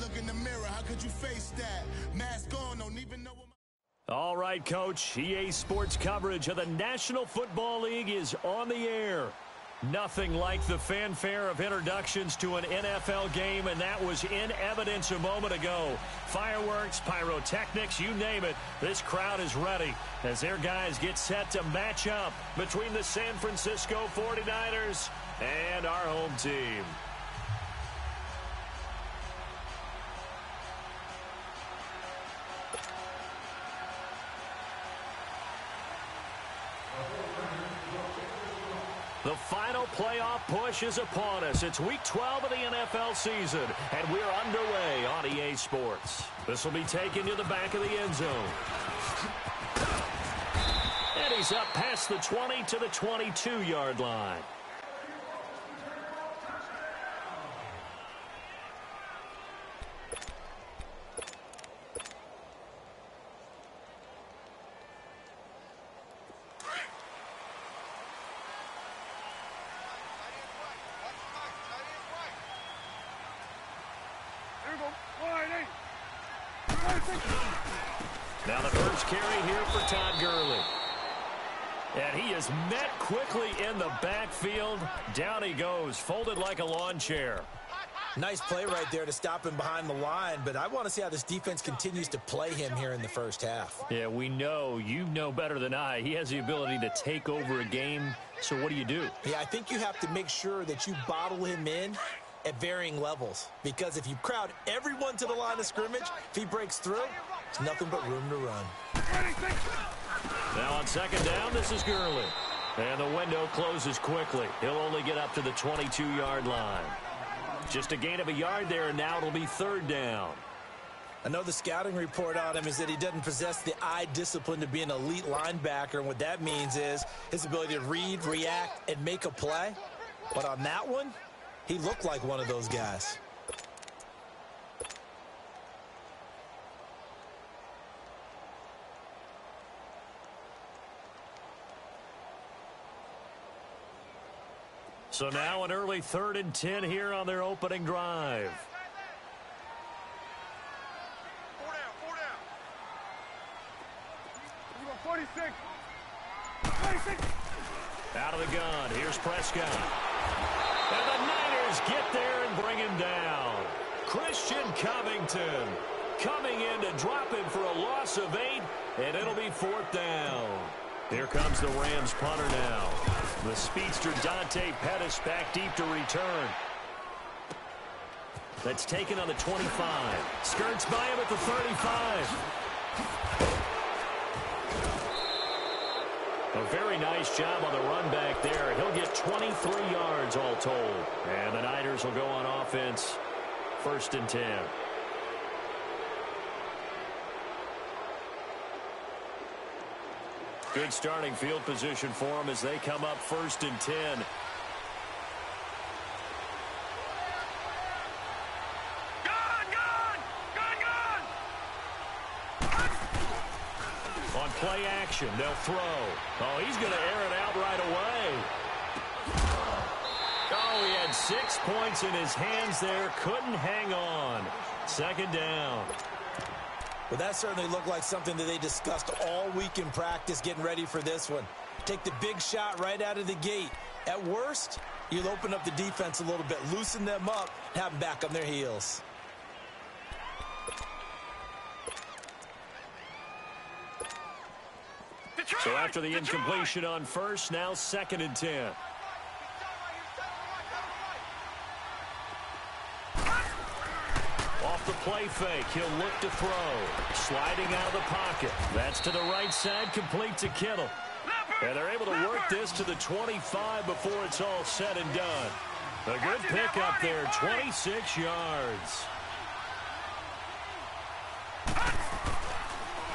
look in the mirror, how could you face that? Mask on, don't even know what All right, Coach. EA Sports coverage of the National Football League is on the air. Nothing like the fanfare of introductions to an NFL game, and that was in evidence a moment ago. Fireworks, pyrotechnics, you name it. This crowd is ready as their guys get set to match up between the San Francisco 49ers and our home team. The final playoff push is upon us. It's Week 12 of the NFL season, and we're underway on EA Sports. This will be taken to the back of the end zone. And he's up past the 20 to the 22-yard line. Now the first carry here for Todd Gurley. And he is met quickly in the backfield. Down he goes, folded like a lawn chair. Nice play right there to stop him behind the line, but I want to see how this defense continues to play him here in the first half. Yeah, we know, you know better than I, he has the ability to take over a game. So what do you do? Yeah, I think you have to make sure that you bottle him in at varying levels, because if you crowd everyone to the line of scrimmage, if he breaks through, there's nothing but room to run. Now on second down, this is Gurley. And the window closes quickly. He'll only get up to the 22-yard line. Just a gain of a yard there, and now it'll be third down. I know the scouting report on him is that he doesn't possess the eye discipline to be an elite linebacker, and what that means is his ability to read, react, and make a play. But on that one, he looked like one of those guys. So now an early 3rd and 10 here on their opening drive. 46. Out of the gun. Here's Prescott. And the Niners get there and bring him down. Christian Covington coming in to drop him for a loss of 8, and it'll be 4th down. Here comes the Rams punter now. The speedster Dante Pettis back deep to return. That's taken on the 25. Skirts by him at the 35. A very nice job on the run back there. He'll get 23 yards all told. And the Niners will go on offense. 1st and 10. Good starting field position for them as they come up 1st and 10. On play action, they'll throw. Oh, he's going to air it out right away. Oh, he had 6 points in his hands there. Couldn't hang on. 2nd down. Well, that certainly looked like something that they discussed all week in practice getting ready for this one. Take the big shot right out of the gate. At worst, you'll open up the defense a little bit, loosen them up, and have them back on their heels. So after the incompletion on first, now 2nd and 10. Off the play fake, he'll look to throw. Sliding out of the pocket. That's to the right side, complete to Kittle. And they're able to work this to the 25 before it's all said and done. A good pickup there, 26 yards.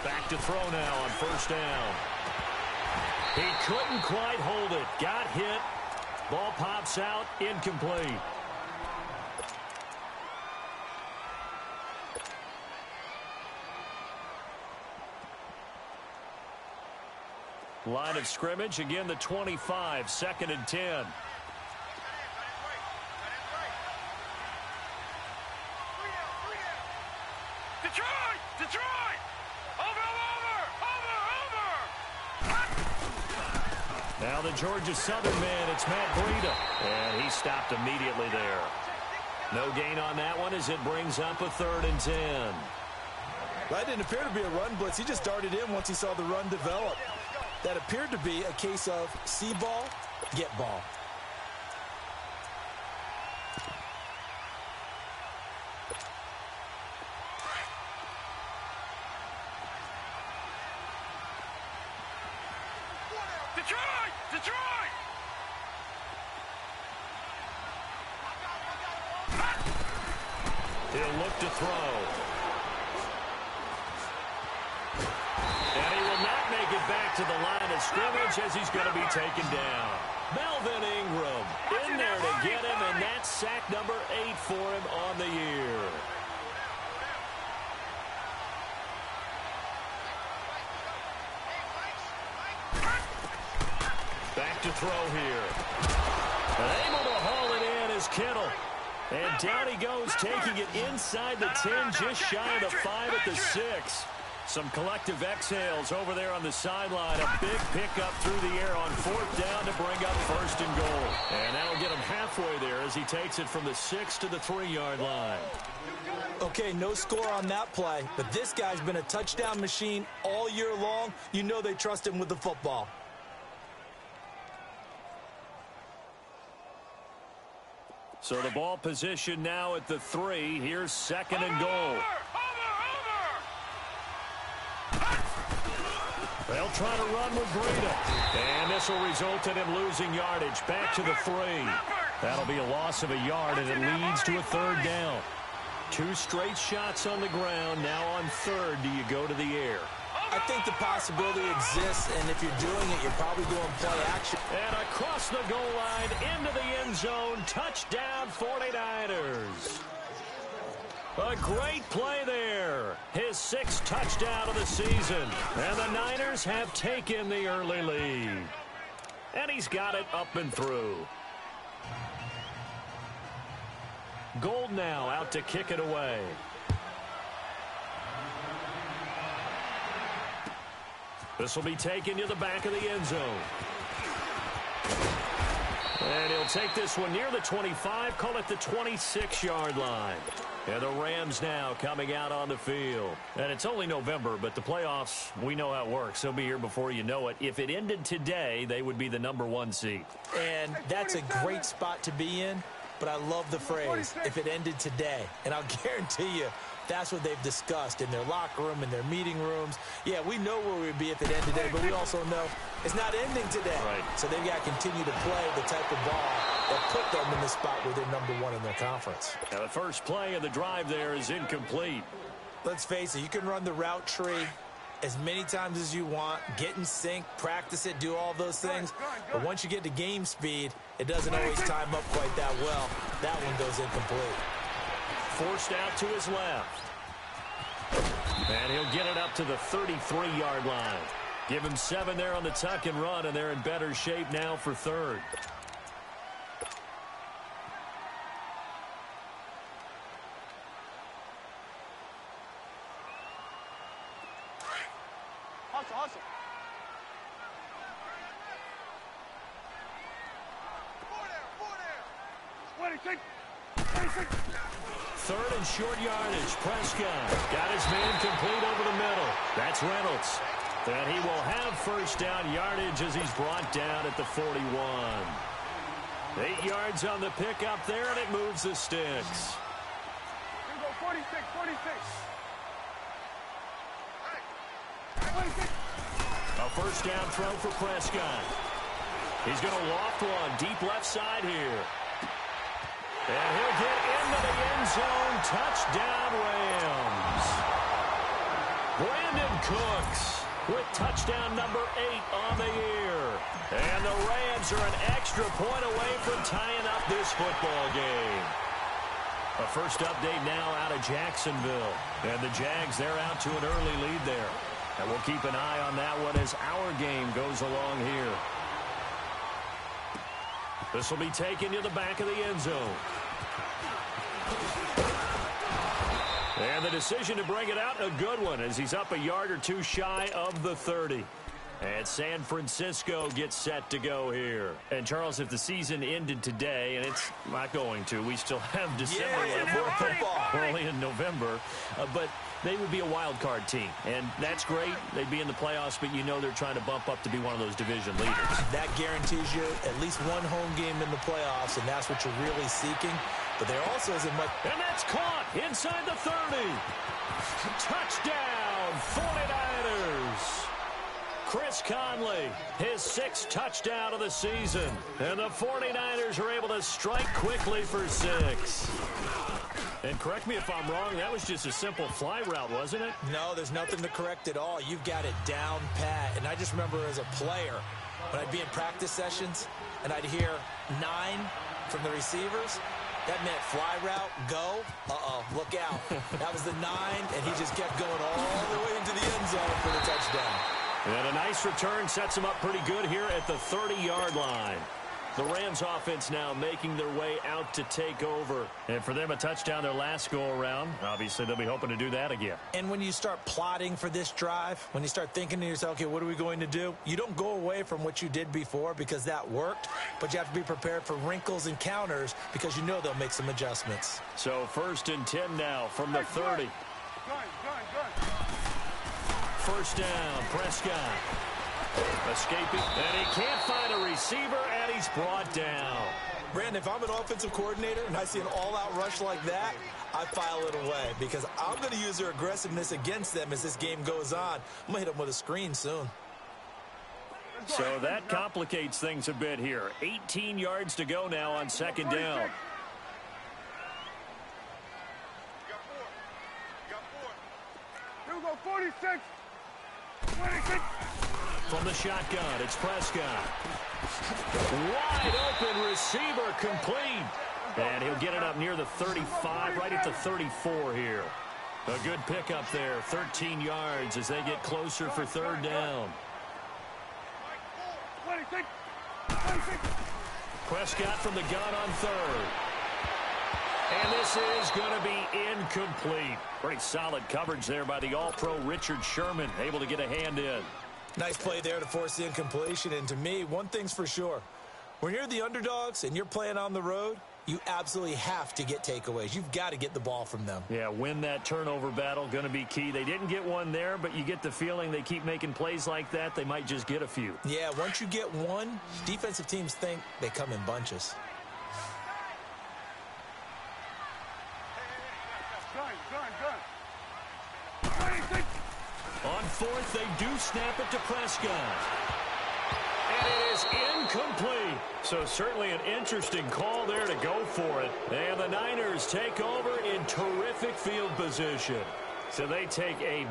Back to throw now on 1st down. He couldn't quite hold it. Got hit. Ball pops out, incomplete. Line of scrimmage, again the 25, 2nd and 10. Now the Georgia Southern man, it's Matt Breida. And he stopped immediately there. No gain on that one as it brings up a 3rd and 10. That didn't appear to be a run blitz. He just darted in once he saw the run develop. That appeared to be a case of see ball, get ball. Detroit! He'll look to throw. And he will not make it back to the line of scrimmage as he's going to be taken down. Melvin Ingram in there to get him, and that's sack number 8 for him on the year. Back to throw here. And able to haul it in is Kittle. And down he goes, taking it inside the 10, just shy of the 5 at the 6. Some collective exhales over there on the sideline. A big pickup through the air on 4th down to bring up 1st and goal. And that'll get him halfway there as he takes it from the 6 to the 3-yard line. Okay, no score on that play, but this guy's been a touchdown machine all year long. You know they trust him with the football. So the ball position now at the 3. Here's 2nd and goal. They'll try to run with Breida. And this will result in him losing yardage. Back to the 3. That'll be a loss of a yard, and it leads to a 3rd down. 2 straight shots on the ground. Now on 3rd, do you go to the air? I think the possibility exists, and if you're doing it, you're probably doing play action. And across the goal line, into the end zone, touchdown 49ers. A great play there. His 6th touchdown of the season. And the Niners have taken the early lead. And he's got it up and through. Gold now out to kick it away. This will be taken to the back of the end zone. And he'll take this one near the 25, call it the 26-yard line. And the Rams now coming out on the field. And it's only November, but the playoffs, we know how it works. They'll be here before you know it. If it ended today, they would be the number 1 seed. And that's a great spot to be in, but I love the phrase, if it ended today. And I'll guarantee you, that's what they've discussed in their locker room, in their meeting rooms. Yeah, we know where we'd be if it ended today, but we also know it's not ending today. Right. So they've got to continue to play the type of ball that put them in the spot where they're number 1 in their conference. Now the first play of the drive there is incomplete. Let's face it, you can run the route tree as many times as you want, get in sync, practice it, do all those things. But once you get to game speed, it doesn't always time up quite that well. That one goes incomplete. Forced out to his left. And he'll get it up to the 33-yard line. Give him 7 there on the tuck and run, and they're in better shape now for 3rd. Hustle. 26. 3rd and short yardage. Prescott got his man complete over the middle. That's Reynolds. And he will have 1st down yardage as he's brought down at the 41. 8 yards on the pickup there, and it moves the sticks. Here we go, 46. 26. A 1st down throw for Prescott. He's going to loft one deep left side here. And he'll get into the end zone. Touchdown, Rams. Brandon Cooks with touchdown number 8 on the year. And the Rams are an extra point away from tying up this football game. A first update now out of Jacksonville. And the Jags, they're out to an early lead there. And we'll keep an eye on that one as our game goes along here. This will be taken to the back of the end zone. And the decision to bring it out, a good one, as he's up a yard or 2 shy of the 30. And San Francisco gets set to go here. And, Charles, if the season ended today, and it's not going to, we still have December left. more football. We're only in November. But they would be a wild card team. And that's great. They'd be in the playoffs, but you know they're trying to bump up to be one of those division leaders. That guarantees you at least one home game in the playoffs, and that's what you're really seeking. But there also isn't much. And that's caught inside the 30. Touchdown, 49ers. Chris Conley, his 6th touchdown of the season. And the 49ers are able to strike quickly for 6. And correct me if I'm wrong, that was just a simple fly route, wasn't it? No, there's nothing to correct at all. You've got it down pat. And I just remember as a player, when I'd be in practice sessions, and I'd hear 9 from the receivers, that meant fly route, go, look out. That was the 9, and he just kept going all the way into the end zone for the touchdown. And a nice return sets them up pretty good here at the 30-yard line. The Rams offense now making their way out to take over. And for them, a touchdown their last go-around. Obviously, they'll be hoping to do that again. And when you start plotting for this drive, when you start thinking to yourself, okay, what are we going to do? You don't go away from what you did before because that worked, but you have to be prepared for wrinkles and counters because you know they'll make some adjustments. So 1st and 10 now from the 30. Gun. First down, Prescott. Escaping, and he can't find a receiver, and he's brought down. Brandon, if I'm an offensive coordinator and I see an all-out rush like that, I file it away because I'm going to use their aggressiveness against them as this game goes on. I'm going to hit them with a screen soon. So that complicates things a bit here. 18 yards to go now on 2nd down. Here we go, 46. 26. From the shotgun, it's Prescott. Wide open receiver complete. And he'll get it up near the 35, right at the 34 here. A good pickup there, 13 yards as they get closer for 3rd down. 26. Prescott from the gun on 3rd. And this is going to be incomplete. Pretty solid coverage there by the All-Pro Richard Sherman, able to get a hand in. Nice play there to force the incompletion. And to me, one thing's for sure. When you're the underdogs and you're playing on the road, you absolutely have to get takeaways. You've got to get the ball from them. Yeah, win that turnover battle, going to be key. They didn't get one there, but you get the feeling they keep making plays like that, they might just get a few. Yeah, once you get one, defensive teams think they come in bunches. Gun. 26. On 4th, they do snap it to Prescott. And it is incomplete. So certainly an interesting call there to go for it. And the Niners take over in terrific field position. So they take a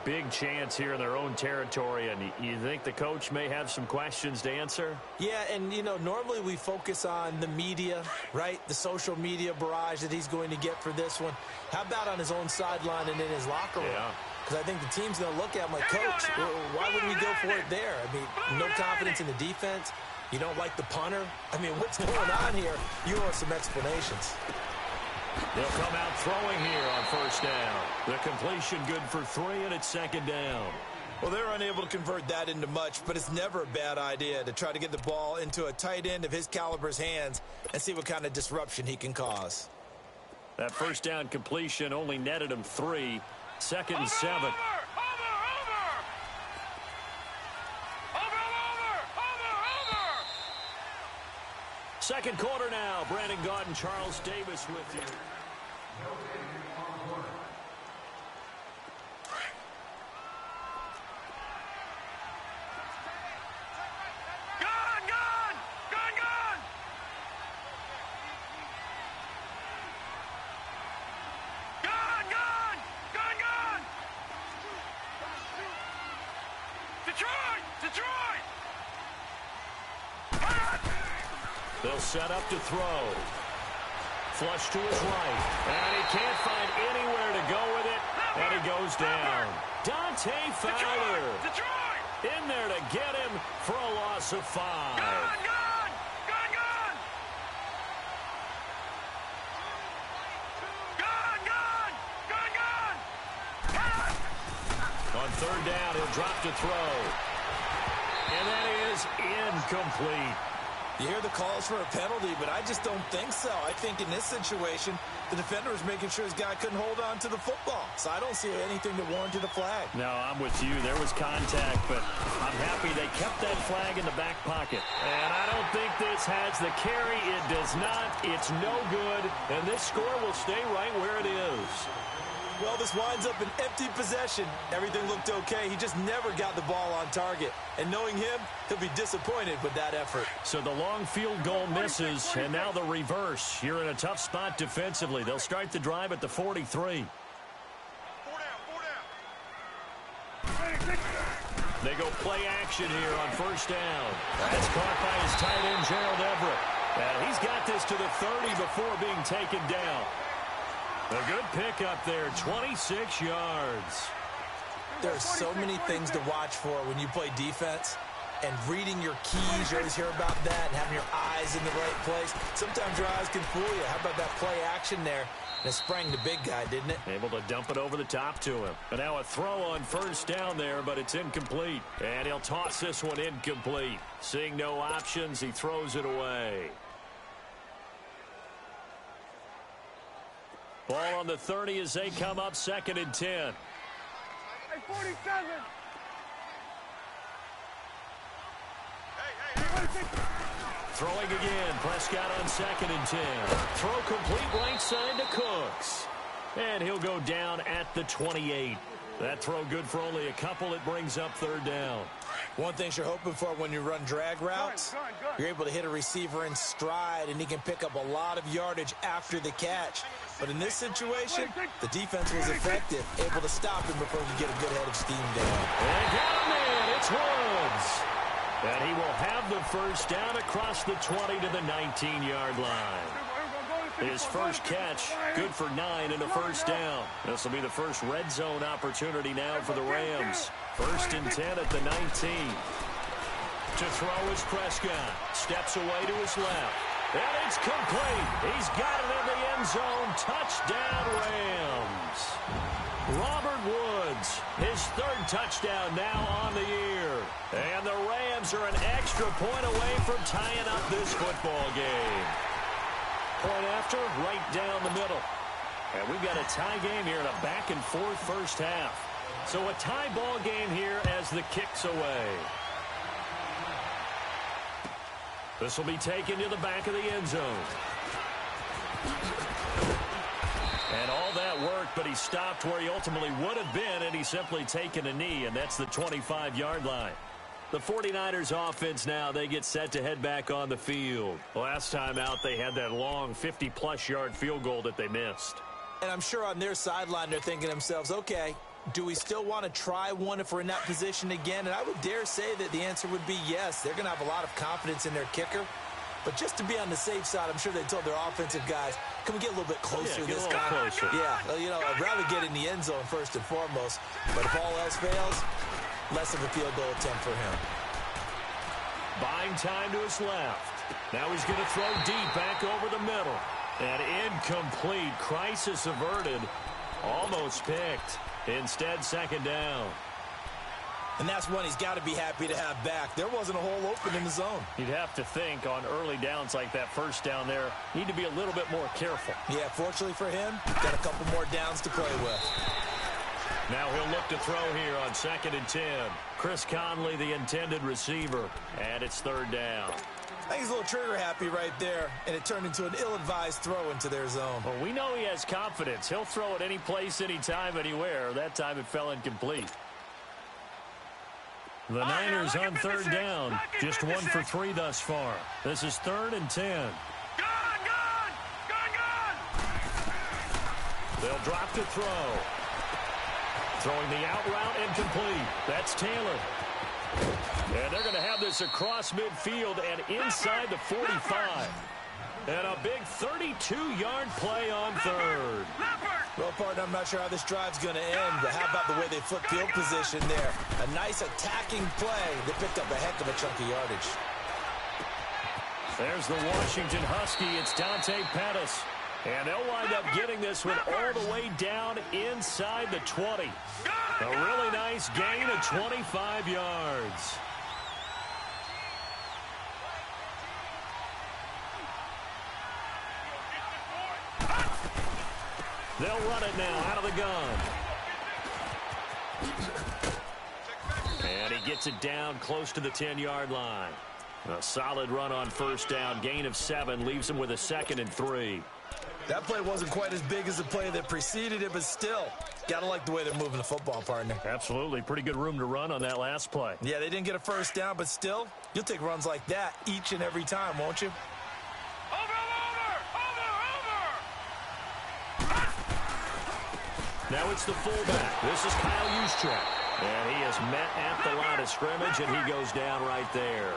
big chance here in their own territory. And you think the coach may have some questions to answer? Yeah, and, you know, normally we focus on the media, right? The social media barrage that he's going to get for this one. How about on his own sideline and in his locker room? Yeah. Because I think the team's going to look at him like, Coach, why would we go for it there? I mean, no confidence in the defense. You don't like the punter. I mean, what's going on here? You owe some explanations. They'll come out throwing here on 1st down. The completion good for 3, and it's 2nd down. Well, they're unable to convert that into much, but it's never a bad idea to try to get the ball into a tight end of his caliber's hands and see what kind of disruption he can cause. That 1st down completion only netted him 3. 2nd and 7. Over. 2nd quarter now. Brandon Gaudin, Charles Davis with you. Detroit! They'll set up to throw. Flush to his right. And he can't find anywhere to go with it. And he goes down. Dante Fowler in there to get him for a loss of 5. Gun! On 3rd down, he'll drop to throw. incomplete. You hear the calls for a penalty, but I just don't think so. I think in this situation, the defender was making sure his guy couldn't hold on to the football. So I don't see anything that warranted a flag. No, I'm with you. There was contact, but I'm happy they kept that flag in the back pocket. And I don't think this has the carry. It does not. It's no good. And this score will stay right where it is. Well, this winds up an empty possession. Everything looked okay. He just never got the ball on target. And knowing him, he'll be disappointed with that effort. So the long field goal misses, and now the reverse. You're in a tough spot defensively. They'll start the drive at the 43. They go play action here on first down. That's caught by his tight end, Gerald Everett. And he's got this to the 30 before being taken down. A good pickup there, 26 yards. There are so many things to watch for when you play defense. And reading your keys, you always hear about that, and having your eyes in the right place. Sometimes your eyes can fool you. How about that play action there? And it sprang the big guy, didn't it? Able to dump it over the top to him. And now a throw on first down there, but it's incomplete. And he'll toss this one incomplete. Seeing no options, he throws it away. Ball on the 30 as they come up, 2nd and 10. Hey, 47. Throwing again, Prescott on 2nd and 10. Throw complete right side to Cooks. And he'll go down at the 28. That throw good for only a couple. It brings up 3rd down. One thing you're hoping for when you run drag routes, you're able to hit a receiver in stride, and he can pick up a lot of yardage after the catch. But in this situation, the defense was effective, able to stop him before he could get a good head of steam down. And down there, it's Woods. And he will have the first down across the 20 to the 19-yard line. His first catch, good for 9 and a first down. This will be the first red zone opportunity now for the Rams. 1st and 10 at the 19. To throw is Prescott. Steps away to his left. And it's complete. He's got it in the end zone. Touchdown, Rams. Robert Woods, his 3rd touchdown now on the year. And the Rams are an extra point away from tying up this football game. Point after, right down the middle. And we've got a tie game here in a back-and-forth first half. So a tie ball game here as the kick's away. This will be taken to the back of the end zone. And all that worked, but he stopped where he ultimately would have been, and he's simply taken a knee, and that's the 25-yard line. The 49ers offense now, they get set to head back on the field. Last time out, they had that long 50-plus yard field goal that they missed. And I'm sure on their sideline they're thinking to themselves, okay, do we still want to try one if we're in that position again? And I would dare say that the answer would be yes. They're going to have a lot of confidence in their kicker. But just to be on the safe side, I'm sure they told their offensive guys, can we get a little bit closer this time? Closer. Yeah, well, you know, I'd rather get in the end zone first and foremost. But if all else fails, less of a field goal attempt for him. Buying time to his left. Now he's going to throw deep back over the middle. And incomplete. Crisis averted. Almost picked. Instead, 2nd down. And that's one he's got to be happy to have back. There wasn't a hole open in the zone. You'd have to think on early downs like that first down there, need to be a little bit more careful. Yeah, fortunately for him, got a couple more downs to play with. Now he'll look to throw here on 2nd and 10. Chris Conley, the intended receiver, and it's 3rd down. I think he's a little trigger happy right there, and it turned into an ill-advised throw into their zone. Well, we know he has confidence. He'll throw it any place, anytime, anywhere. That time it fell incomplete. The Niners on 3rd down. Just 1 for 3 thus far. This is 3rd and 10. Gone! They'll drop to throw. Throwing the out route incomplete. That's Taylor. And they're going to have this across midfield and inside the 45. And a big 32-yard play on 3rd. Well, partner, I'm not sure how this drive's going to end, but how about the way they flip field position there? A nice attacking play that picked up a heck of a chunk of yardage. There's the Washington Husky. It's Dante Pettis. And they'll wind up getting this one all the way down inside the 20. A really nice gain of 25 yards. They'll run it now out of the gun. And he gets it down close to the 10-yard line. A solid run on first down. Gain of 7 leaves him with a 2nd and 3. That play wasn't quite as big as the play that preceded it, but still, got to like the way they're moving the football, partner. Absolutely. Pretty good room to run on that last play. Yeah, they didn't get a first down, but still, you'll take runs like that each and every time, won't you? Now it's the fullback. This is Kyle Juszczyk. And he is met at the line of scrimmage, and he goes down right there.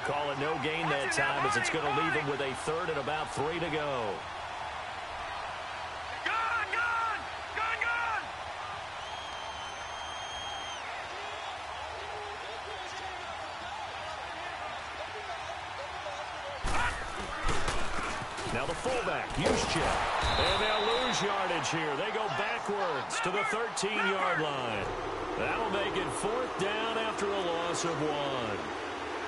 Call it no gain that time, as it's going to leave him with a 3rd and about 3 to go. Now the fullback, Juszczyk. And they'll lose yardage here. They go backwards to the 13-yard line. That'll make it 4th down after a loss of 1.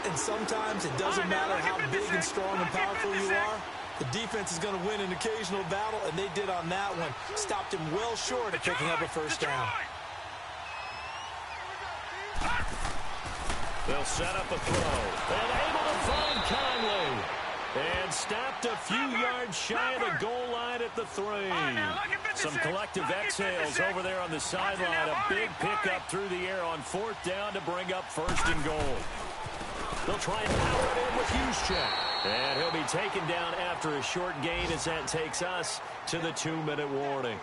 And sometimes it doesn't matter how big and strong and powerful you are. The defense is going to win an occasional battle, and they did on that one. Stopped him well short of picking up a first down. They'll set up a throw. And able to find Conley. And stopped a few yards shy of the goal line at the 3. Some collective exhales over there on the sideline. A big pickup through the air on 4th down to bring up 1st and goal. They'll try and power it in with Juszczyk. And he'll be taken down after a short gain, as that takes us to the 2-minute warning.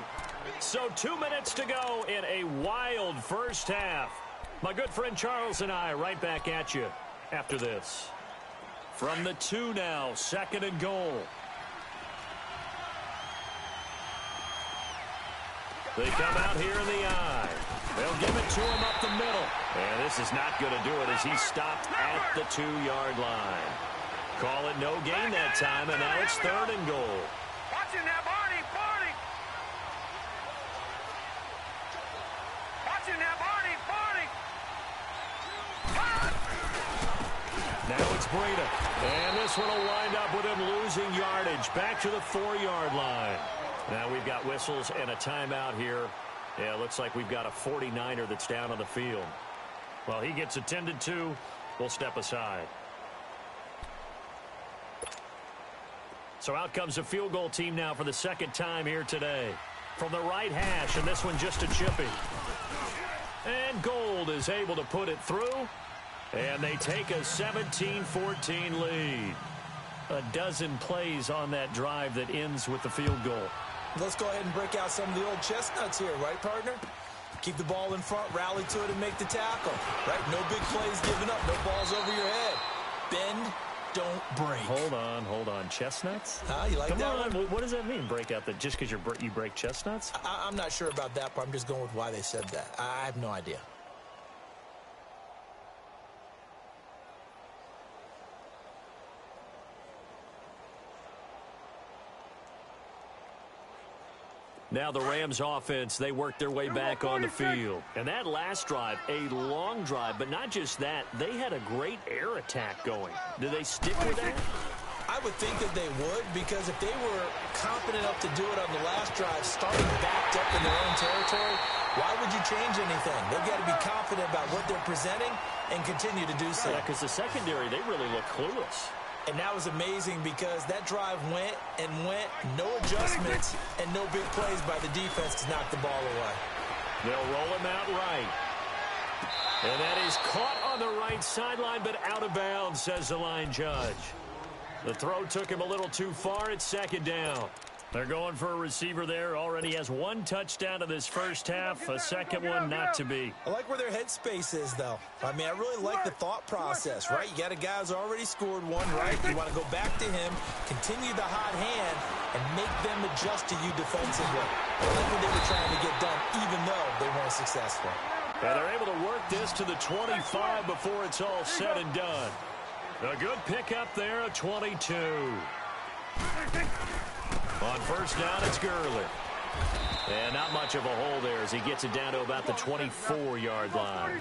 So 2 minutes to go in a wild first half. My good friend Charles and I right back at you after this. From the 2 now, 2nd and goal. They come out here in the I. They'll give it to him up the middle. And this is not going to do it, as he's stopped at the 2-yard line. Call it no gain that time, and now it's 3rd and goal. Watching that body, body. Watching that body, body. Now it's Breda. And this one will wind up with him losing yardage back to the 4-yard line. Now we've got whistles and a timeout here. Yeah, it looks like we've got a 49er that's down on the field. Well, he gets attended to. We'll step aside. So out comes the field goal team now for the 2nd time here today. From the right hash, and this one just a chippy. And Gold is able to put it through. And they take a 17-14 lead. A dozen plays on that drive that ends with the field goal. Let's go ahead and break out some of the old chestnuts here, right, partner? Keep the ball in front, rally to it, and make the tackle. Right? No big plays given up, no balls over your head. Bend, don't break. Hold on. Chestnuts? You like Come that on. one? What does that mean, break out the, just because you break chestnuts? I'm not sure about that part. I'm just going with why they said that. I have no idea. Now the Rams offense, they work their way back on the field. And that last drive, a long drive, but not just that, they had a great air attack going. Do they stick with that? I would think that they would, because if they were confident enough to do it on the last drive, starting backed up in their own territory, why would you change anything? They've got to be confident about what they're presenting and continue to do so. Yeah, because the secondary, they really look clueless. And that was amazing, because that drive went and went, no adjustments and no big plays by the defense to knock the ball away. They'll roll him out right. And that is caught on the right sideline, but out of bounds, says the line judge. The throw took him a little too far. It's 2nd down. They're going for a receiver there. Already has 1 touchdown in this first half. A second one not to be. I like where their headspace is, though. I mean, I really like the thought process, right? You got a guy who's already scored one, right? You want to go back to him, continue the hot hand, and make them adjust to you defensively. I like what they were trying to get done, even though they weren't successful. And they're able to work this to the 25 before it's all said and done. A good pickup there, a 22. On first down, it's Gurley. And not much of a hole there as he gets it down to about the 24-yard line.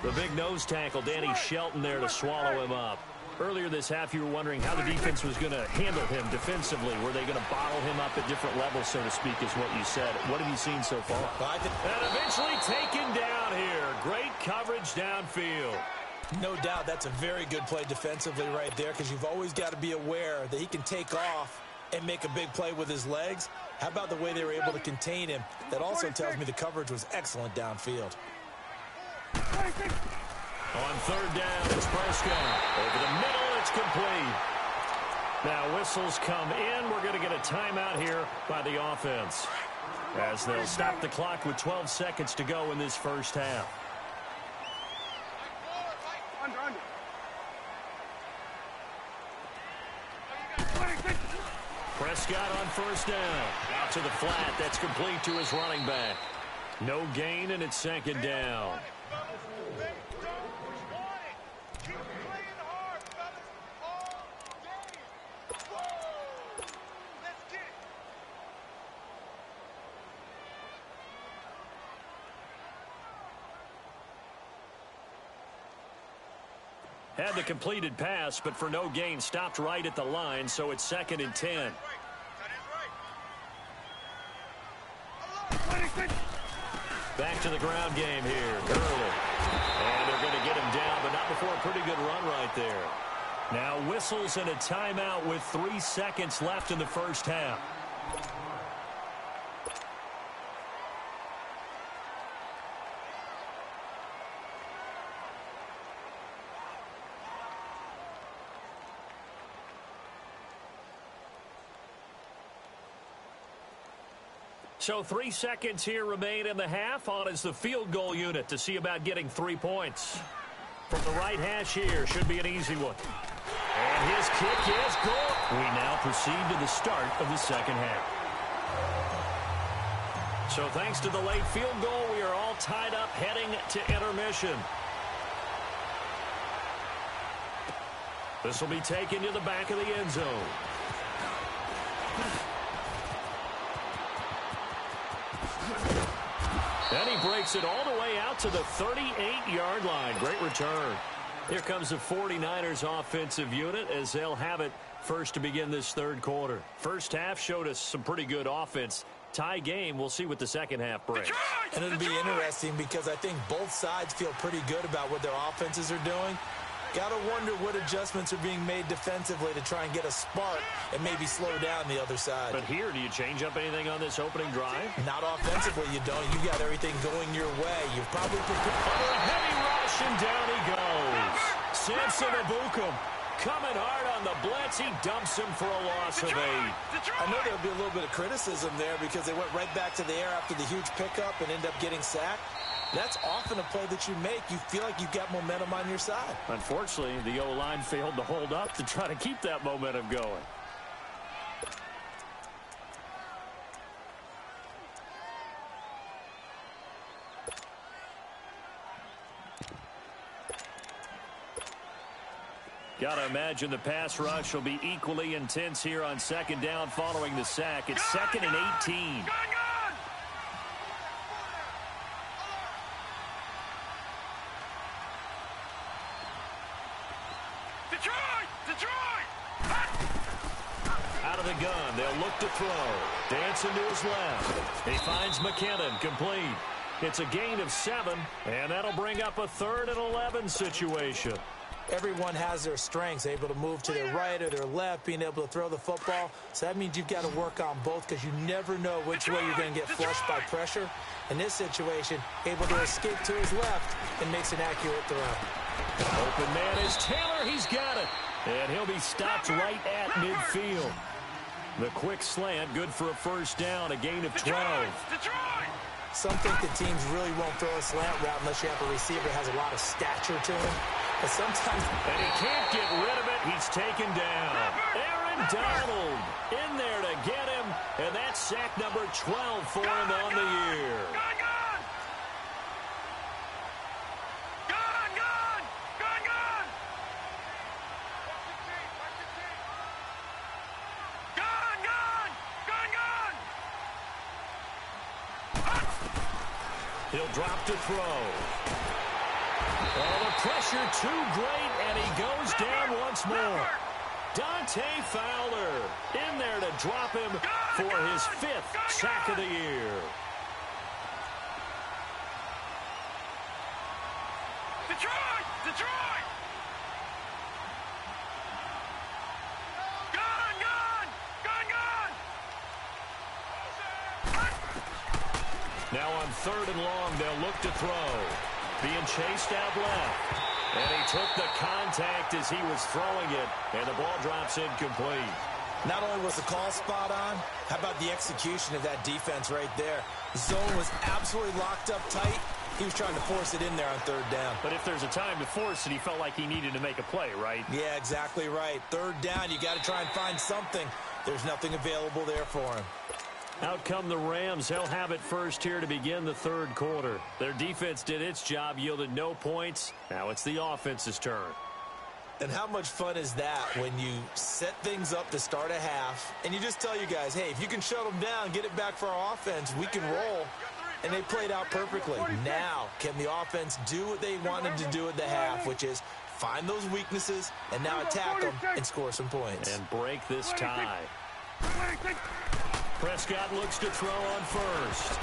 The big nose tackle, Danny Shelton, there to swallow him up. Earlier this half, you were wondering how the defense was going to handle him defensively. Were they going to bottle him up at different levels, so to speak, is what you said. What have you seen so far? And eventually taken down here. Great coverage downfield. No doubt that's a very good play defensively right there, because you've always got to be aware that he can take off and make a big play with his legs. How about the way they were able to contain him? That also tells me the coverage was excellent downfield. On third down, it's Prescott. Over the middle, it's complete. Now whistles come in. We're going to get a timeout here by the offense, as they'll stop the clock with 12 seconds to go in this first half. Prescott on first down. Out to the flat. That's complete to his running back. No gain, and it's second down. Had the completed pass, but for no gain, stopped right at the line, so it's 2nd and 10. Back to the ground game here. Gurley. And they're going to get him down, but not before a pretty good run right there. Now whistles and a timeout with 3 seconds left in the first half. So 3 seconds here remain in the half. On is the field goal unit to see about getting 3 points. From the right hash here, should be an easy one. And his kick is good. We now proceed to the start of the second half. So thanks to the late field goal, we are all tied up heading to intermission. This will be taken to the back of the end zone. And he breaks it all the way out to the 38-yard line. Great return. Here comes the 49ers offensive unit as they'll have it first to begin this third quarter. First half showed us some pretty good offense. Tie game. We'll see what the second half brings. And it'll be interesting because I think both sides feel pretty good about what their offenses are doing. Gotta wonder what adjustments are being made defensively to try and get a spark and maybe slow down the other side. But here, do you change up anything on this opening drive? Not offensively, you don't. You got everything going your way. You've probably prepared. Oh, a heavy rush, and down he goes. Samson Ebukam coming hard on the blitz. He dumps him for a loss of 8. I know there'll be a little bit of criticism there because they went right back to the air after the huge pickup and end up getting sacked. That's often a play that you make. You feel like you've got momentum on your side. Unfortunately, the O-line failed to hold up to try to keep that momentum going. Got to imagine the pass rush will be equally intense here on second down following the sack. It's 2nd and 18. Out of the gun, they'll look to throw. Dancing to his left. He finds McKinnon, complete. It's a gain of 7, and that'll bring up a 3rd and 11 situation. Everyone has their strengths, able to move to their right or their left, being able to throw the football. So that means you've got to work on both because you never know which way you're going to get flushed by pressure. In this situation, able to escape to his left and makes an accurate throw. Open man is Taylor. He's got it. And he'll be stopped right at midfield. The quick slant, good for a first down, a gain of 12. Some think the teams really won't throw a slant route unless you have a receiver that has a lot of stature to him. But sometimes... And he can't get rid of it. He's taken down. Aaron Donald in there to get him. And that's sack number 12 for him on the year. He'll drop to throw. Oh, the pressure too great, and he goes down once more. Dante Fowler in there to drop him for his 5th sack of the year. Detroit! Detroit! Gun! Gun! Gun! Gun! Now on 3rd and long, they'll look to throw. Being chased out left. And he took the contact as he was throwing it, and the ball drops incomplete. Not only was the call spot on, how about the execution of that defense right there? The zone was absolutely locked up tight. He was trying to force it in there on 3rd down. But if there's a time to force it, he felt like he needed to make a play, right? Yeah, exactly right. 3rd down, you got to try and find something. There's nothing available there for him. Out come the Rams. They'll have it first here to begin the 3rd quarter. Their defense did its job, yielded no points. Now it's the offense's turn. And how much fun is that when you set things up to start a half, and you just tell you guys, hey, if you can shut them down, get it back for our offense, we can roll. And they played out perfectly. Now, can the offense do what they wanted to do at the half, which is find those weaknesses and now attack them and score some points. And break this tie. Prescott looks to throw on first.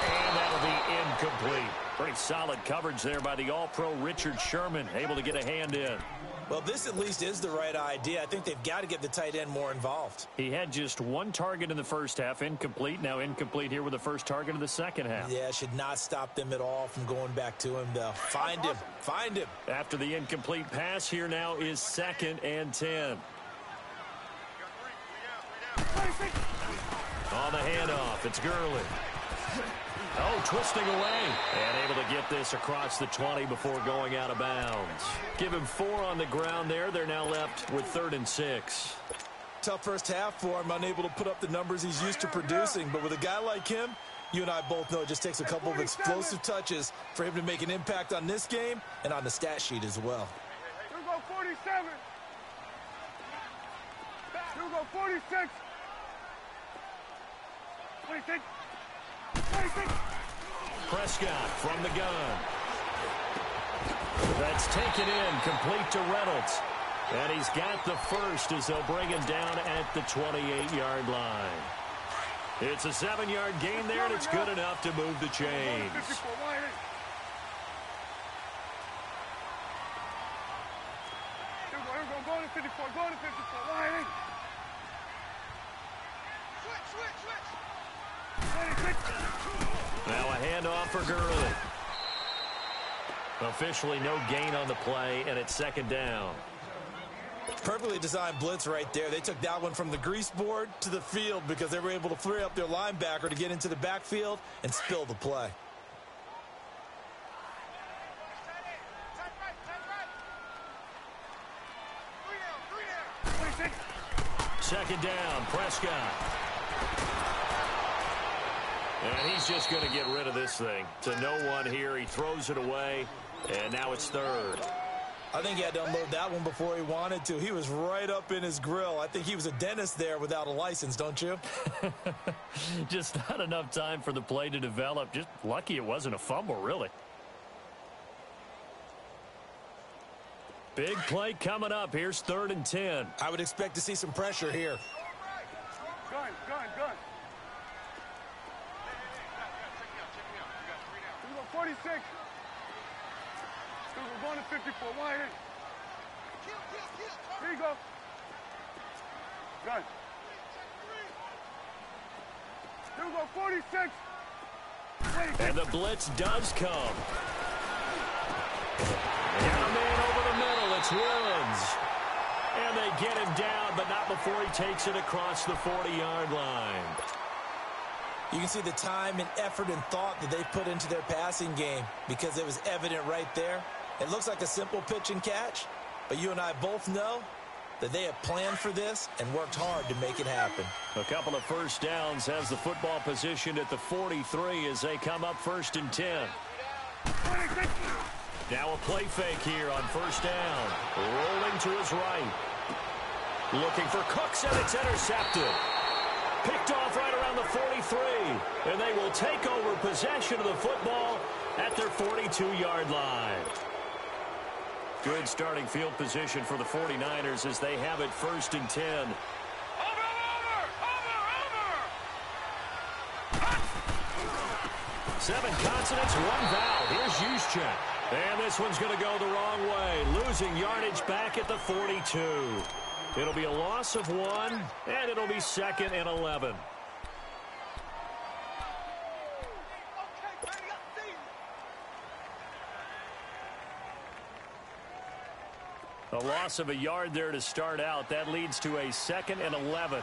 And that'll be incomplete. Pretty solid coverage there by the All-Pro Richard Sherman, able to get a hand in. Well, this at least is the right idea. I think they've got to get the tight end more involved. He had just 1 target in the first half, incomplete. Now incomplete here with the first target of the second half. Yeah, should not stop them at all from going back to him, though. Find him. Find him. After the incomplete pass, here now is 2nd and 10. On the handoff, it's Gurley. Oh, twisting away. And able to get this across the 20 before going out of bounds. Give him 4 on the ground there. They're now left with 3rd and 6. Tough first half for him, unable to put up the numbers he's used to producing. But with a guy like him, you and I both know it just takes a couple of explosive touches for him to make an impact on this game and on the stat sheet as well. You go 47. You go 46. 26. 26. Prescott from the gun. That's taken in, complete to Reynolds. And he's got the first as they'll bring him down at the 28-yard line. It's a 7-yard gain there, and it's good enough to move the chains. Go to 54, go to 54, wide. Now a handoff for Gurley. Officially no gain on the play, and it's 2nd down. Perfectly designed blitz right there. They took that one from the grease board to the field because they were able to free up their linebacker to get into the backfield and spill the play. Second down, Prescott. And he's just going to get rid of this thing. To no one here. He throws it away, and now it's 3rd. I think he had to unload that one before he wanted to. He was right up in his grill. I think he was a dentist there without a license, don't you? Just not enough time for the play to develop. Just lucky it wasn't a fumble, really. Big play coming up. Here's 3rd and 10. I would expect to see some pressure here. Gun. You go 46. We're going to 54, wide. Here you go. Gun. You go 46. And the blitz does come. And a man over the middle. It's Woods. And they get him down, but not before he takes it across the 40-yard line. You can see the time and effort and thought that they put into their passing game because it was evident right there. It looks like a simple pitch and catch, but you and I both know that they have planned for this and worked hard to make it happen. A couple of first downs, has the football positioned at the 43 as they come up 1st and 10. Now a play fake here on 1st down. Rolling to his right. Looking for Cooks, and it's intercepted. Picked off right around the 43. And they will take over possession of the football at their 42-yard line. Good starting field position for the 49ers as they have it 1st and 10. Seven consonants, one vowel. Here's Juszczyk. And this one's going to go the wrong way. Losing yardage back at the 42. It'll be a loss of 1, and it'll be 2nd and 11. A loss of a yard there to start out. That leads to a 2nd and 11.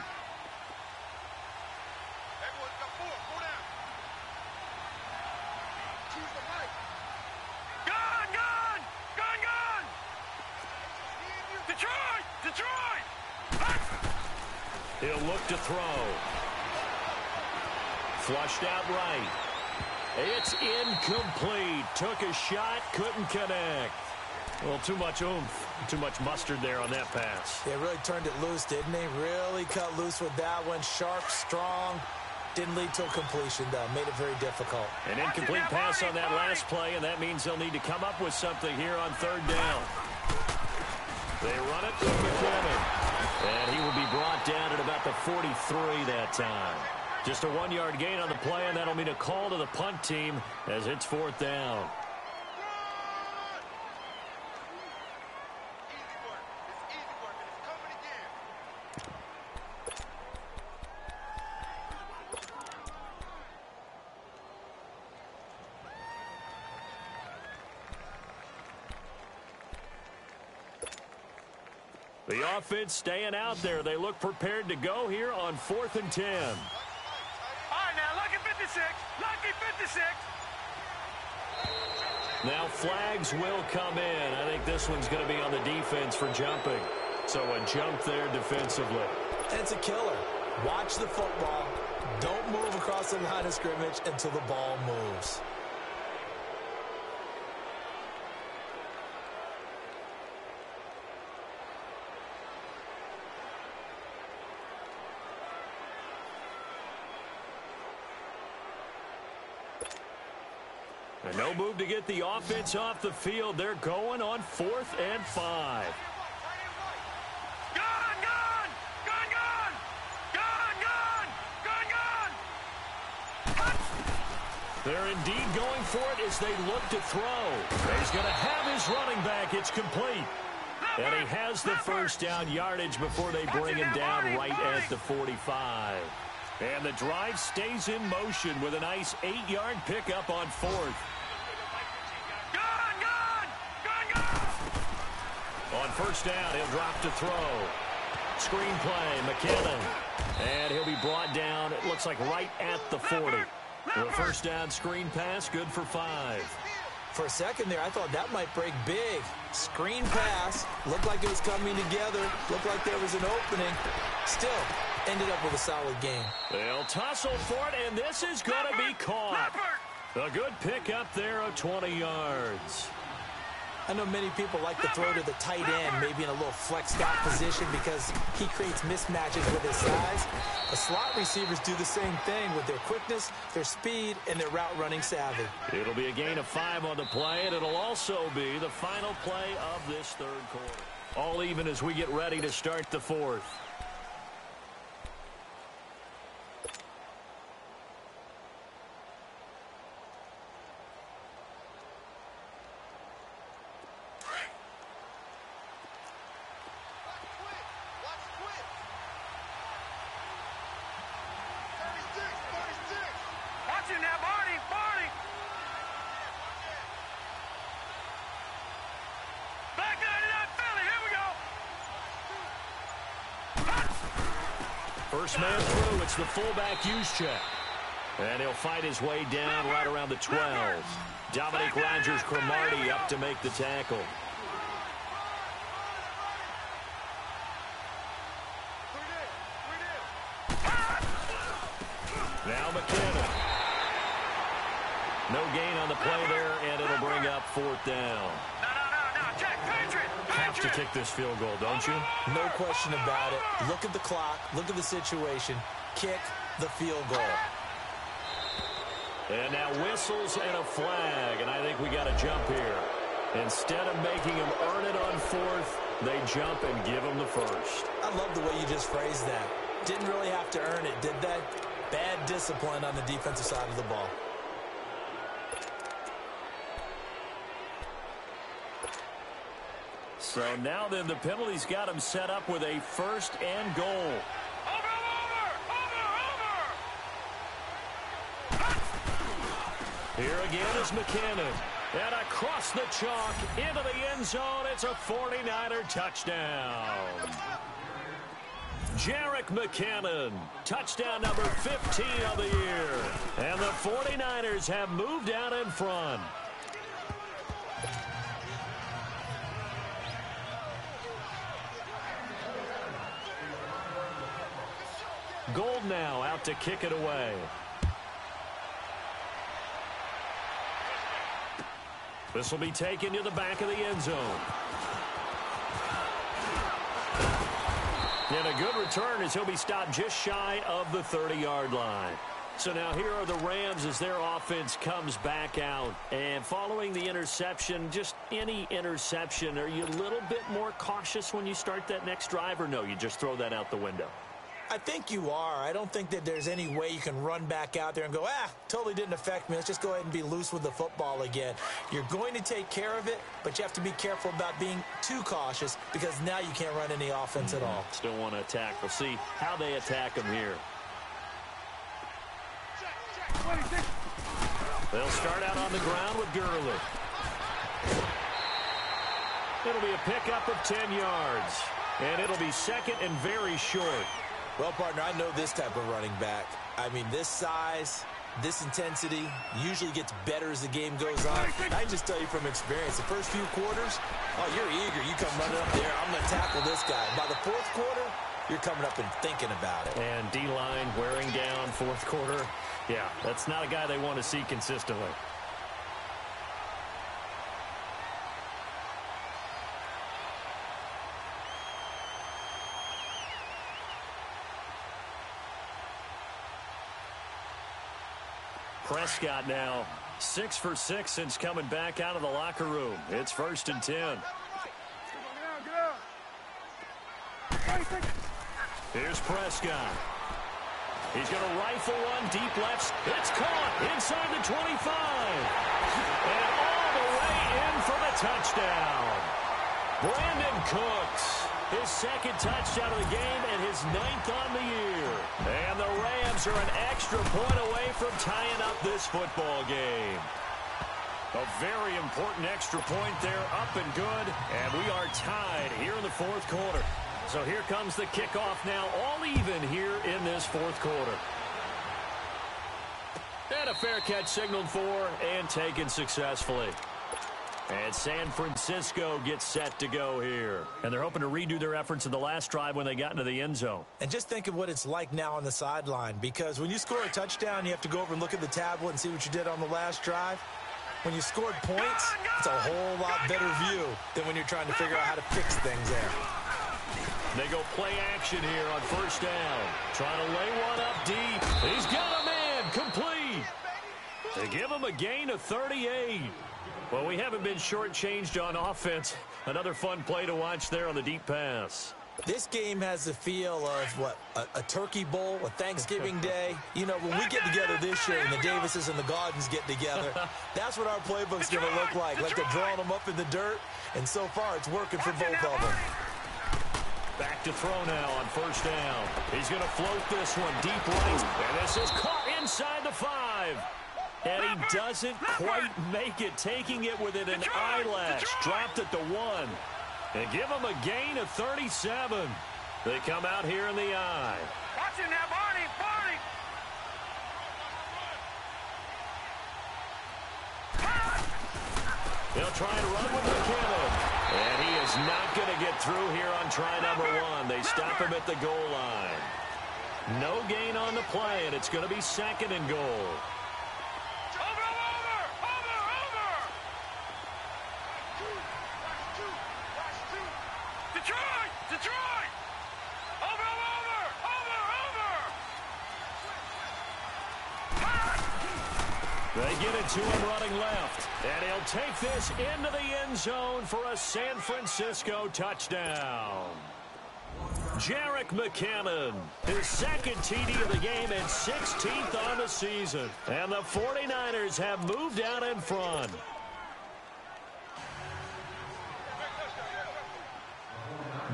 He'll look to throw. Flushed out right. It's incomplete. Took a shot, couldn't connect. Well, too much oomph, too much mustard there on that pass. They really turned it loose, didn't they? Really cut loose with that one. Sharp, strong. Didn't lead to a completion, though. Made it very difficult. An incomplete pass on that last play, and that means they'll need to come up with something here on 3rd down. They run it to McKinnon. And he will be brought down at about the 43 that time. Just a 1-yard gain on the play, and that'll mean a call to the punt team as it's 4th down. The offense staying out there. They look prepared to go here on 4th and 10. All right, now, lucky 56. Lucky 56. Now flags will come in. I think this one's going to be on the defense for jumping. So a jump there defensively. It's a killer. Watch the football. Don't move across the line of scrimmage until the ball moves. And no move to get the offense off the field. They're going on 4th and 5. Gun, gun! Gun, gun! Gun, gun! Gun, gun! They're indeed going for it as they look to throw. He's going to have his running back. It's complete. And he has the 1st down yardage before they bring him down right at the 45. And the drive stays in motion with a nice 8-yard pickup on 4th. Gun, gun! Gun, gun! On 1st down, he'll drop to throw. Screen play, McKinnon. And he'll be brought down, it looks like right at the 40. The 1st down screen pass, good for 5. For a second there, I thought that might break big. Screen pass. Looked like it was coming together. Looked like there was an opening. Still, ended up with a solid game. They'll tussle for it, and this is going to be caught. A good pickup there of 20 yards. I know many people like to throw to the tight end, maybe in a little flexed out position because he creates mismatches with his size. The slot receivers do the same thing with their quickness, their speed, and their route running savvy. It'll be a gain of 5 on the play, and it'll also be the final play of this 3rd quarter. All even as we get ready to start the 4th. First man through, it's the fullback Juszczyk. And he'll fight his way down right around the 12. Dominic Rodgers-Cromartie up to make the tackle. Now McKinnon. No gain on the play there, and it'll bring up 4th down. Have to kick this field goal, don't you? No question about it. Look at the clock. Look at the situation. Kick the field goal. And now whistles and a flag, and I think we got a jump here. Instead of making him earn it on fourth, they jump and give him the first. I love the way you just phrased that. Didn't really have to earn it, did they? Bad discipline on the defensive side of the ball. So now then the penalty's got him set up with a first and goal. Here again is McKinnon. And across the chalk into the end zone. It's a 49er touchdown. Jerick McKinnon, touchdown number 15 of the year. And the 49ers have moved out in front. Gold now out to kick it away. This will be taken to the back of the end zone. And a good return as he'll be stopped just shy of the 30-yard line. So now here are the Rams as their offense comes back out. And following the interception, just any interception, are you a little bit more cautious when you start that next drive, or no, you just throw that out the window? I think you are. I don't think that there's any way you can run back out there and go, totally didn't affect me. Let's just go ahead and be loose with the football again. You're going to take care of it, but you have to be careful about being too cautious because now you can't run any offense at all. Still want to attack. We'll see how they attack him here. They'll start out on the ground with Gurley. It'll be a pickup of 10 yards, and it'll be second and very short. Well, partner, I know this type of running back. I mean, this size, this intensity usually gets better as the game goes on. I can just tell you from experience, the first few quarters, you're eager. You come running up there, I'm going to tackle this guy. By the fourth quarter, you're coming up and thinking about it. And D-line wearing down fourth quarter. Yeah, that's not a guy they want to see consistently. Prescott now 6 for 6 since coming back out of the locker room. It's 1st and 10. Here's Prescott. He's going to rifle one deep left. It's caught inside the 25. And all the way in for the touchdown. Brandon Cooks, his second touchdown of the game and his 9th on the year. And the Rams are an extra point away from tying up this football game. A very important extra point there, up and good. And we are tied here in the fourth quarter. So here comes the kickoff now, all even here in this fourth quarter. And a fair catch signaled for and taken successfully. And San Francisco gets set to go here. And they're hoping to redo their efforts in the last drive when they got into the end zone. And just think of what it's like now on the sideline, because when you score a touchdown, you have to go over and look at the tablet and see what you did on the last drive. When you scored points, it's a whole lot better view than when you're trying to figure out how to fix things there. They go play action here on first down. Trying to lay one up deep. He's got a man complete. They give him a gain of 38. Well, we haven't been shortchanged on offense. Another fun play to watch there on the deep pass. This game has the feel of, a turkey bowl, a Thanksgiving day. You know, when we get together this year and the Davises and the Gaudens get together, that's what our playbook's going to look like. Like they're drawing them up in the dirt, and so far it's working for both of them. Back to throw now on first down. He's going to float this one deep right, and this is caught inside the 5. And he doesn't quite make it, taking it within an eyelash. Dropped at the 1. And give him a gain of 37. They come out here in the eye. Watch it now, Barney, Barney. They'll try and run with McKinnon. And he is not going to get through here on try number 1. They stop him at the goal line. No gain on the play, and it's going to be 2nd and goal. Detroit! Over! They get it to him running left. And he'll take this into the end zone for a San Francisco touchdown. Jerick McKinnon, his second TD of the game and 16th on the season. And the 49ers have moved out in front.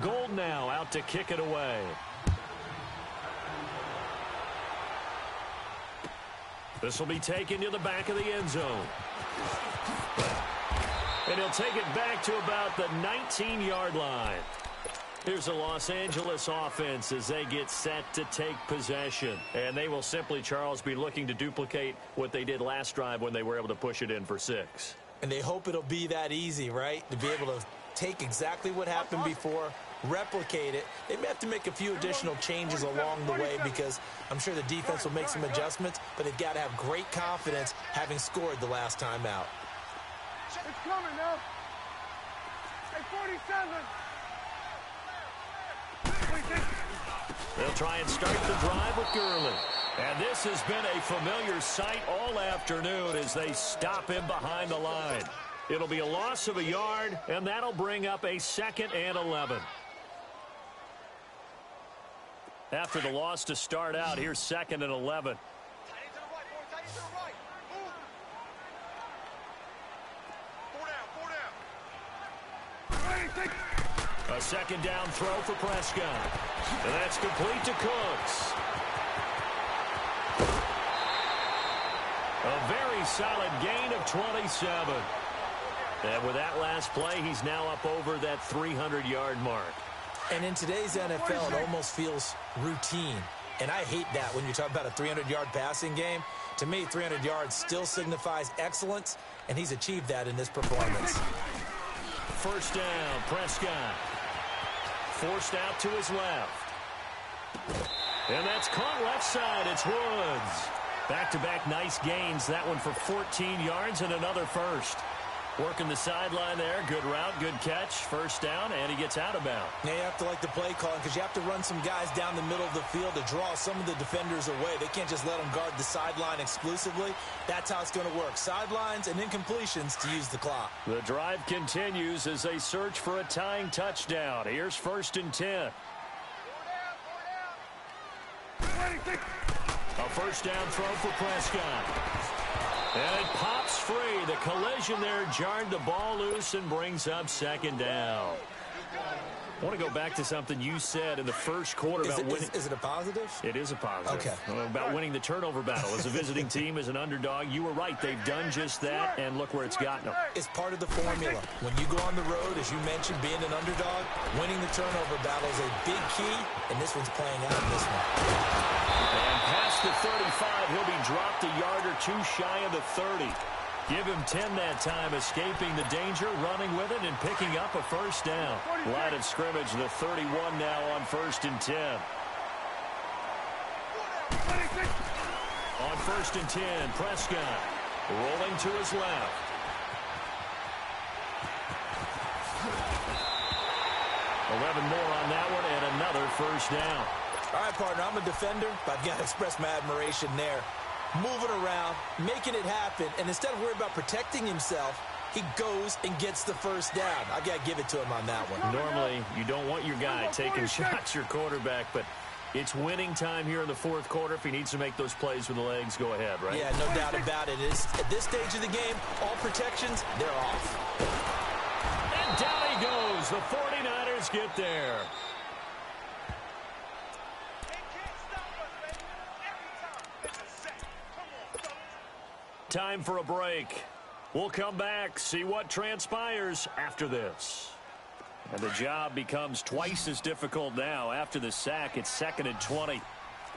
Gold now out to kick it away. This will be taken to the back of the end zone. And he'll take it back to about the 19-yard line. Here's the Los Angeles offense as they get set to take possession. And they will simply, Charles, be looking to duplicate what they did last drive when they were able to push it in for 6. And they hope it'll be that easy, right? To be able to take exactly what happened before, replicate it. They may have to make a few additional changes along the way because I'm sure the defense will make some adjustments, but they've got to have great confidence having scored the last time out. It's coming now. Hey, 47. They'll try and start the drive with Gurley. And this has been a familiar sight all afternoon as they stop him behind the line. It'll be a loss of a yard, and that'll bring up a 2nd and 11. After the loss to start out, here's 2nd and 11. A 2nd down throw for Prescott. And that's complete to Cooks. A very solid gain of 27. And with that last play, he's now up over that 300-yard mark. And in today's NFL, it almost feels routine. And I hate that when you talk about a 300-yard passing game. To me, 300 yards still signifies excellence, and he's achieved that in this performance. 1st down, Prescott. Forced out to his left. And that's caught left side. It's Woods. Back-to-back nice gains. That one for 14 yards and another first. Working the sideline there. Good route, good catch. 1st down, and he gets out of bounds. Now you have to like the play calling because you have to run some guys down the middle of the field to draw some of the defenders away. They can't just let them guard the sideline exclusively. That's how it's going to work. Sidelines and incompletions to use the clock. The drive continues as they search for a tying touchdown. Here's 1st and 10. A 1st down throw for Prescott. And it pops free. The collision there jarred the ball loose and brings up 2nd down. I want to go back to something you said in the first quarter about winning. Is it a positive? It is a positive. Okay. About winning the turnover battle. As a visiting team, as an underdog, you were right. They've done just that, and look where it's gotten them. It's part of the formula. When you go on the road, as you mentioned, being an underdog, winning the turnover battle is a big key, and this one's playing out in this one. And past the 35, he'll be dropped a yard or two shy of the 30. Give him 10 that time, escaping the danger, running with it, and picking up a 1st down. Line of scrimmage, the 31 now on 1st and 10. On 1st and 10, Prescott rolling to his left. $11 more on that one, and another 1st down. All right, partner, I'm a defender, but I've got to express my admiration there. Moving around, making it happen, and instead of worrying about protecting himself, he goes and gets the 1st down. I've got to give it to him on that one. Normally, you don't want your guy taking shots, your quarterback, but it's winning time here in the 4th quarter. If he needs to make those plays with the legs, go ahead, right? Yeah, no doubt about it. At this stage of the game, all protections, they're off. And down he goes. The 49ers get there. Time for a break. We'll come back, see what transpires after this. And the job becomes twice as difficult now. After the sack, it's 2nd and 20. Here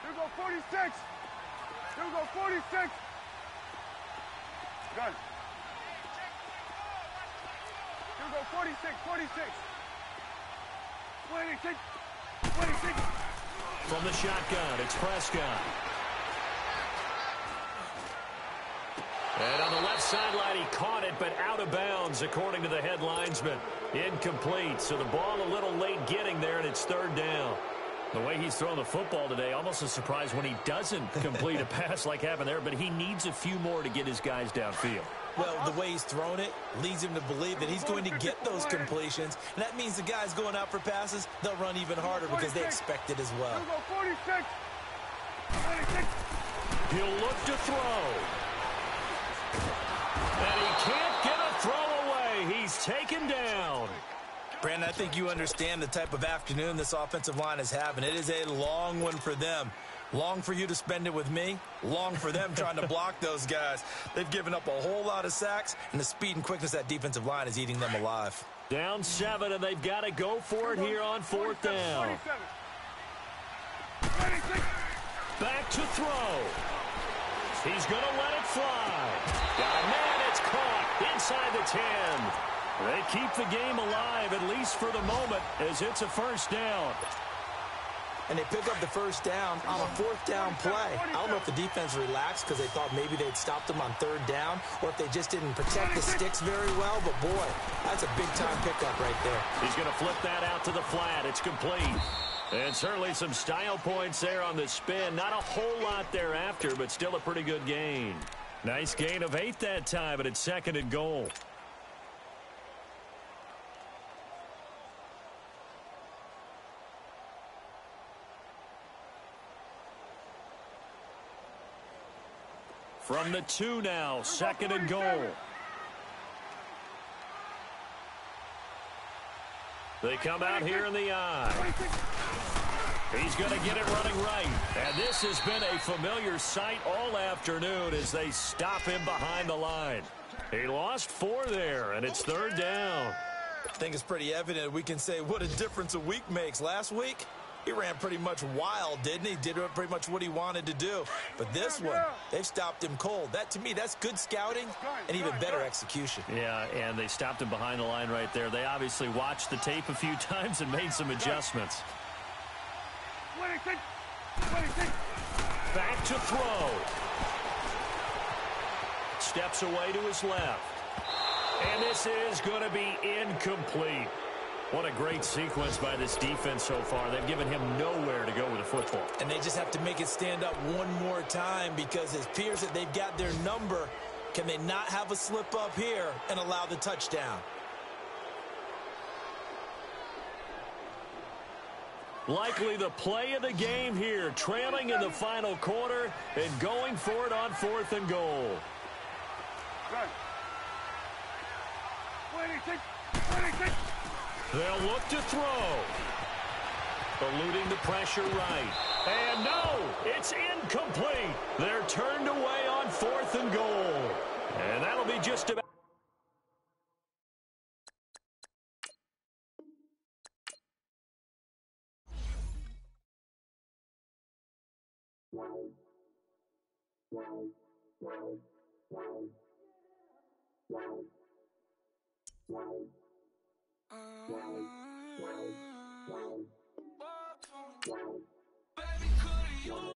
we go, 46. Here we go, 46. Good. Here we go, 46, 46. 26, 26. From the shotgun, it's Prescott. And on the left sideline, he caught it, but out of bounds, according to the head linesman. Incomplete, so the ball a little late getting there, and it's 3rd down. The way he's thrown the football today, almost a surprise when he doesn't complete a pass like happened there, but he needs a few more to get his guys downfield. Well, the way he's thrown it leads him to believe that he's going to get those completions. And that means the guys going out for passes, they'll run even harder because they expect it as well. 46. He'll look to throw. And he can't get a throw away. He's taken down. Brandon, I think you understand the type of afternoon this offensive line is having. It is a long one for them. Long for you to spend it with me. Long for them trying to block those guys. They've given up a whole lot of sacks, and the speed and quickness of that defensive line is eating them alive. Down 7, and they've got to go for it here on 4th down. Back to throw. He's going to let it fly. Got a man, it's caught inside the 10. They keep the game alive, at least for the moment, as it's a first down. And they pick up the first down on a 4th down play. I don't know if the defense relaxed because they thought maybe they'd stopped them on 3rd down, or if they just didn't protect the sticks very well. But, boy, that's a big-time pickup right there. He's going to flip that out to the flat. It's complete. And certainly some style points there on the spin. Not a whole lot thereafter, but still a pretty good gain. Nice gain of 8 that time, but it's 2nd and goal. From the 2 now, 2nd and goal. They come out here in the I. He's going to get it running right. And this has been a familiar sight all afternoon as they stop him behind the line. He lost 4 there, and it's 3rd down. I think it's pretty evident we can say what a difference a week makes. Last week, he ran pretty much wild, didn't he? Did pretty much what he wanted to do. But this one, they've stopped him cold. That, to me, that's good scouting and even better execution. Yeah, and they stopped him behind the line right there. They obviously watched the tape a few times and made some adjustments. Back to throw. Steps away to his left. And this is going to be incomplete. What a great sequence by this defense so far. They've given him nowhere to go with the football. And they just have to make it stand up one more time because it appears that they've got their number. Can they not have a slip up here and allow the touchdown? Likely the play of the game here, trailing in the final quarter and going for it on 4th and goal. 26. They'll look to throw. Eluding the pressure right. And no, it's incomplete. They're turned away on 4th and goal. And that'll be just about. Baby, could you